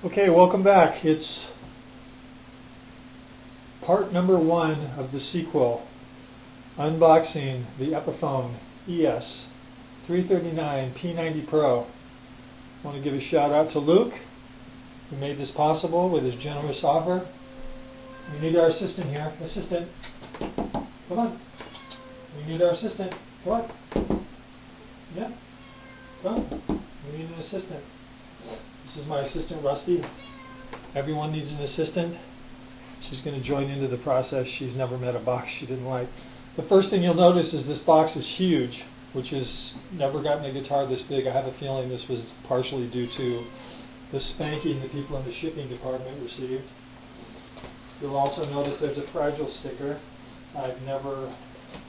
Okay, welcome back. It's part number 1 of the sequel, unboxing the Epiphone ES 339 P90 Pro. I want to give a shout out to Luke, who made this possible with his generous offer. We need our assistant here. Assistant, come on. We need our assistant. Come on. Yeah, come on. We need an assistant. This is my assistant, Rusty. Everyone needs an assistant. She's going to join into the process. She's never met a box she didn't like. The first thing you'll notice is this box is huge, which is never gotten a guitar this big. I have a feeling this was partially due to the spanking the people in the shipping department received. You'll also notice there's a fragile sticker. I've never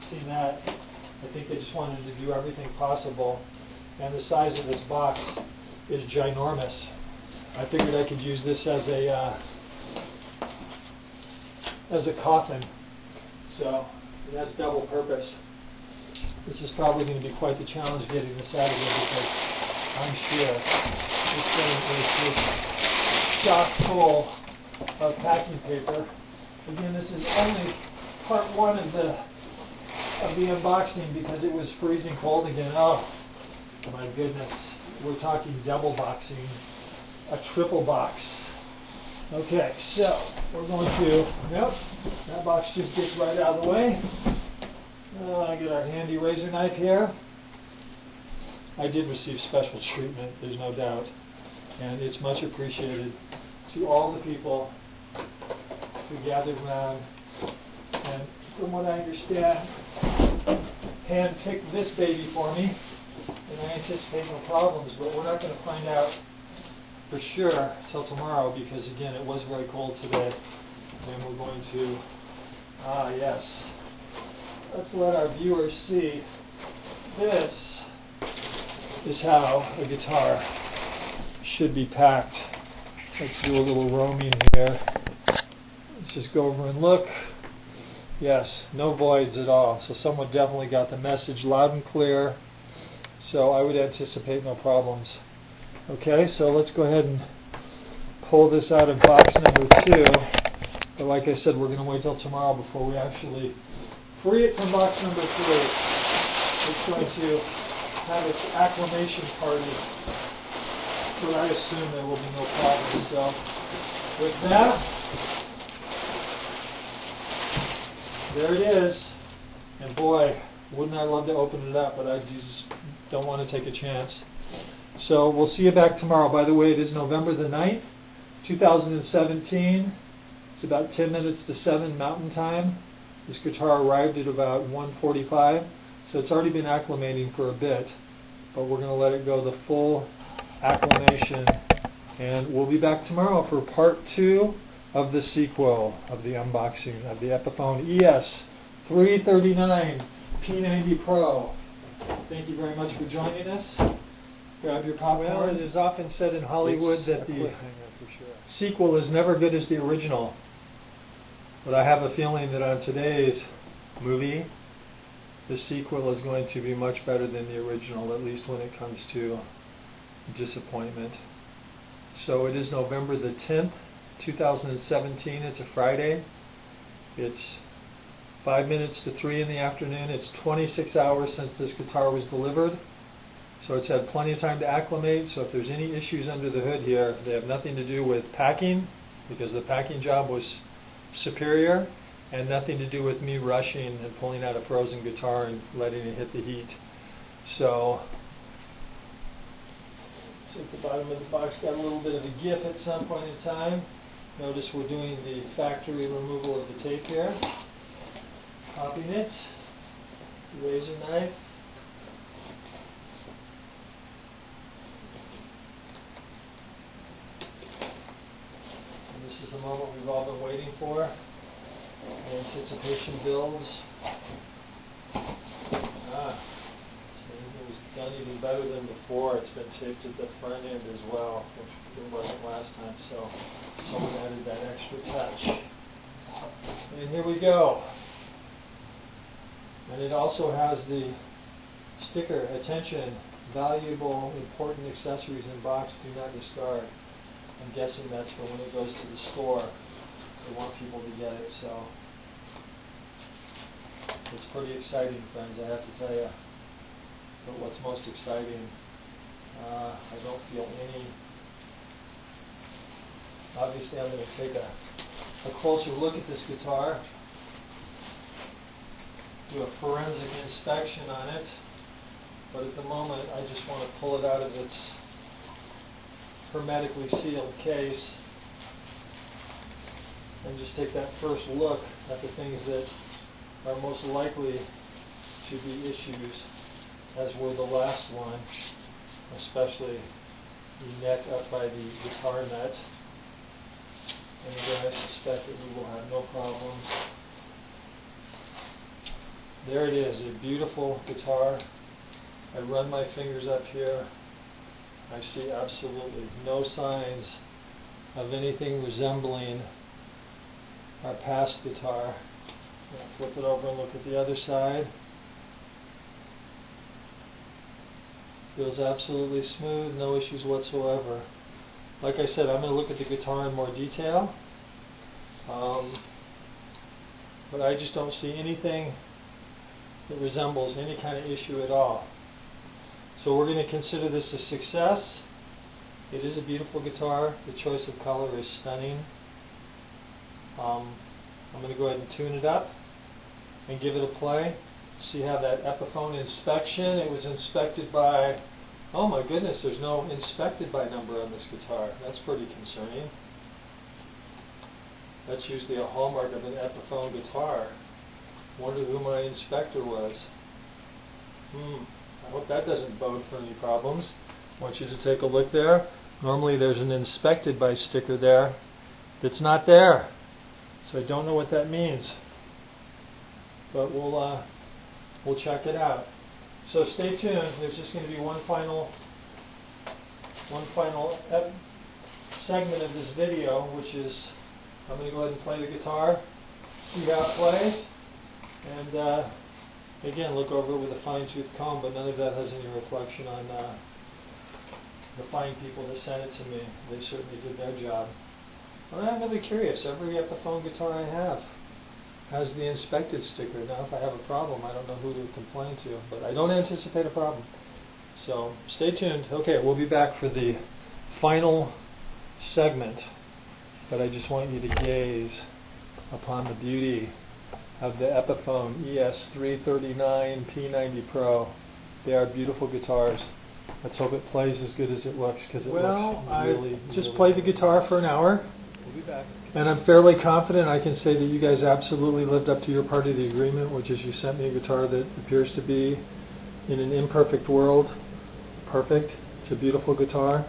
seen that. I think they just wanted to do everything possible. And the size of this box is ginormous. I figured I could use this as a coffin, so it has double purpose. This is probably going to be quite the challenge getting this out of here, because I'm sure this thing is just chock full of packing paper. Again, this is only part 1 of the unboxing because it was freezing cold again. Oh my goodness, we're talking double boxing. A triple box. Okay, so we're going to, that box just gets right out of the way. I get our handy razor knife here. I did receive special treatment, there's no doubt, and it's much appreciated to all the people who gathered around and, from what I understand, hand-picked this baby for me, and I anticipate no problems, but we're not going to find out for sure till tomorrow, because again, it was very cold today, and we're going to, yes, let's let our viewers see. This is how a guitar should be packed. Let's do a little roaming here. Let's just go over and look. Yes, no voids at all, so someone definitely got the message loud and clear, so I would anticipate no problems. Okay, so let's go ahead and pull this out of box number 2. But like I said, we're going to wait till tomorrow before we actually free it from box number 3. It's going to have its acclimation party, but I assume there will be no problem. So with that, there it is. And boy, wouldn't I love to open it up, but I just don't want to take a chance. So we'll see you back tomorrow. By the way, it is November the 9th, 2017. It's about 10 minutes to 7 Mountain Time. This guitar arrived at about 1:45, so it's already been acclimating for a bit, but we're going to let it go the full acclimation, and we'll be back tomorrow for part 2 of the sequel of the unboxing of the Epiphone ES 339 P90 Pro. Thank you very much for joining us. Grab your popcorn. Well, it is often said in Hollywood that the sequel is never good as the original. But I have a feeling that on today's movie, the sequel is going to be much better than the original, at least when it comes to disappointment. So it is November the 10th, 2017. It's a Friday. It's 5 minutes to 3 in the afternoon. It's 26 hours since this guitar was delivered. So it's had plenty of time to acclimate, so if there's any issues under the hood here, they have nothing to do with packing, because the packing job was superior, and nothing to do with me rushing and pulling out a frozen guitar and letting it hit the heat. So, see if the bottom of the box got a little bit of a gif at some point in time. Notice we're doing the factory removal of the tape here. Popping it, razor knife. The moment we've all been waiting for. The anticipation builds. So it was done even better than before. It's been taped at the front end as well, which it wasn't last time, so someone added that extra touch. And here we go. And it also has the sticker, attention, valuable, important accessories in box, do not discard. I'm guessing that's for when it goes to the store. They want people to get it, so it's pretty exciting, friends, I have to tell you. But what's most exciting, I don't feel any. Obviously, I'm going to take a closer look at this guitar, do a forensic inspection on it, but at the moment I just want to pull it out of its hermetically sealed case and just take that first look at the things that are most likely to be issues, as were the last one, especially the neck up by the guitar nut. And again, I suspect that we will have no problems. There it is, a beautiful guitar. I run my fingers up here. I see absolutely no signs of anything resembling our past guitar. I'll flip it over and look at the other side. Feels absolutely smooth, no issues whatsoever. Like I said, I'm going to look at the guitar in more detail, but I just don't see anything that resembles any kind of issue at all. So we're going to consider this a success. It is a beautiful guitar. The choice of color is stunning. I'm going to go ahead and tune it up and give it a play. So you have that Epiphone inspection. It was inspected by, oh my goodness, there's no inspected by number on this guitar. That's pretty concerning. That's usually a hallmark of an Epiphone guitar. Wonder who my inspector was. I hope that doesn't bode for any problems. I want you to take a look there. Normally there's an inspected by sticker there that's not there. So I don't know what that means. But we'll check it out. So stay tuned. There's just going to be one final segment of this video, which is I'm going to go ahead and play the guitar, see how it plays, and again look over it with a fine-tooth comb. But none of that has any reflection on the fine people that sent it to me. They certainly did their job. And I'm really curious. Every Epiphone guitar I have has the inspected sticker. Now, if I have a problem, I don't know who to complain to, but I don't anticipate a problem. So stay tuned. Okay, we'll be back for the final segment, but I just want you to gaze upon the beauty of the Epiphone ES339 P90 Pro. They are beautiful guitars. Let's hope it plays as good as it looks, because it looks really, I just played the guitar for an hour. We'll be back. And I'm fairly confident I can say that you guys absolutely lived up to your part of the agreement, which is you sent me a guitar that appears to be, in an imperfect world, perfect. It's a beautiful guitar.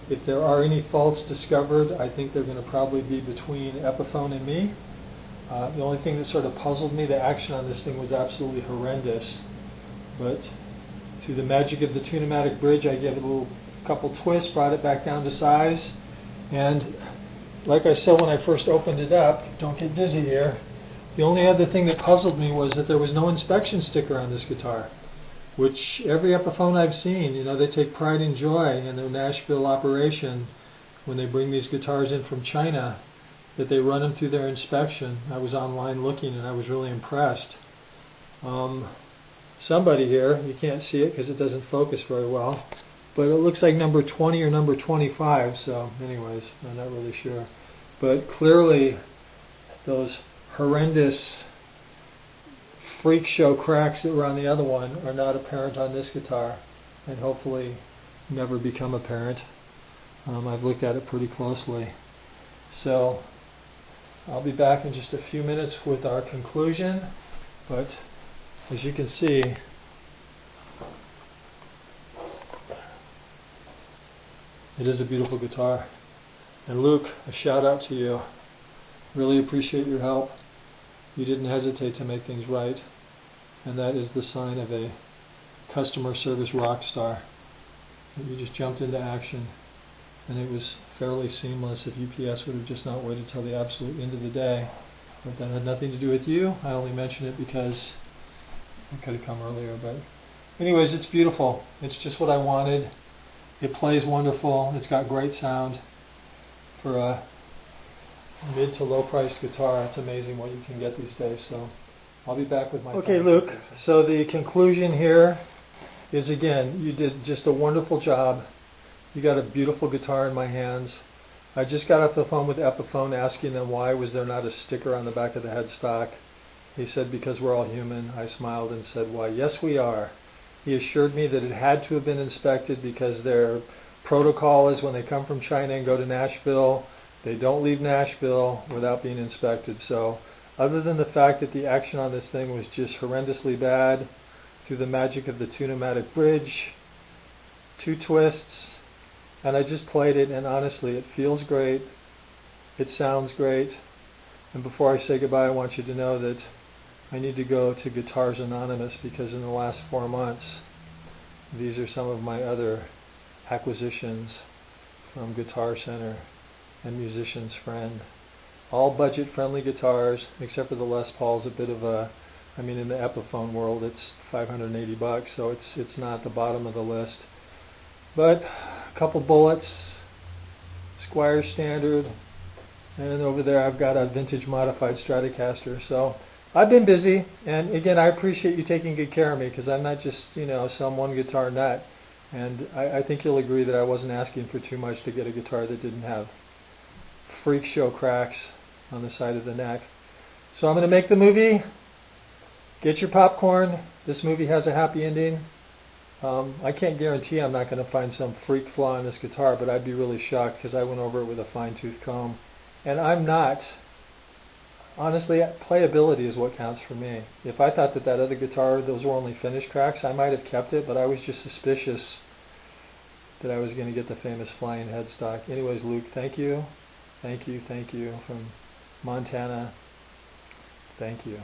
If there are any faults discovered, I think they're going to probably be between Epiphone and me. The only thing that sort of puzzled me, the action on this thing was absolutely horrendous. But through the magic of the Tune-O-Matic bridge, I gave it a couple twists, brought it back down to size, and like I said when I first opened it up, don't get dizzy here, the only other thing that puzzled me was that there was no inspection sticker on this guitar, which every Epiphone I've seen, you know, they take pride and joy in their Nashville operation when they bring these guitars in from China, that they run them through their inspection. I was online looking and I was really impressed. Somebody here, you can't see it because it doesn't focus very well, but it looks like number 20 or number 25, so anyways, I'm not really sure. But clearly those horrendous freak show cracks that were on the other one are not apparent on this guitar, and hopefully never become apparent. I've looked at it pretty closely. So I'll be back in just a few minutes with our conclusion, but as you can see, it is a beautiful guitar. And Luke, a shout out to you. Really appreciate your help. You didn't hesitate to make things right, and that is the sign of a customer service rock star. You just jumped into action, and it was fairly seamless. If UPS would have just not waited till the absolute end of the day, but that had nothing to do with you. I only mention it because I could have come earlier, but anyways, it's beautiful. It's just what I wanted. It plays wonderful. It's got great sound for a mid to low priced guitar. It's amazing what you can get these days. So I'll be back with my... Okay, Luke, so the conclusion here is, again, you did just a wonderful job. You got a beautiful guitar in my hands. I just got off the phone with Epiphone asking them why was there not a sticker on the back of the headstock. He said, because we're all human. I smiled and said, why, yes we are. He assured me that it had to have been inspected because their protocol is when they come from China and go to Nashville, they don't leave Nashville without being inspected. So other than the fact that the action on this thing was just horrendously bad, through the magic of the two-pneumatic bridge, 2 twists, and I just played it, and honestly, it feels great, it sounds great, and before I say goodbye, I want you to know that I need to go to Guitars Anonymous, because in the last 4 months, these are some of my other acquisitions from Guitar Center and Musician's Friend. All budget-friendly guitars, except for the Les Paul's a bit of a, I mean, in the Epiphone world, it's $580, so it's not the bottom of the list. But a couple Bullets, Squire Standard, and then over there I've got a vintage modified Stratocaster. So I've been busy, and again, I appreciate you taking good care of me, because I'm not just, some one guitar nut. And I think you'll agree that I wasn't asking for too much to get a guitar that didn't have freak show cracks on the side of the neck. So I'm going to make the movie. Get your popcorn. This movie has a happy ending. I can't guarantee I'm not going to find some freak flaw in this guitar, but I'd be really shocked, because I went over it with a fine-tooth comb. And I'm not. Honestly, playability is what counts for me. If I thought that other guitar, those were only finish cracks, I might have kept it, but I was just suspicious that I was going to get the famous flying headstock. Anyways, Luke, thank you. Thank you, thank you from Montana. Thank you.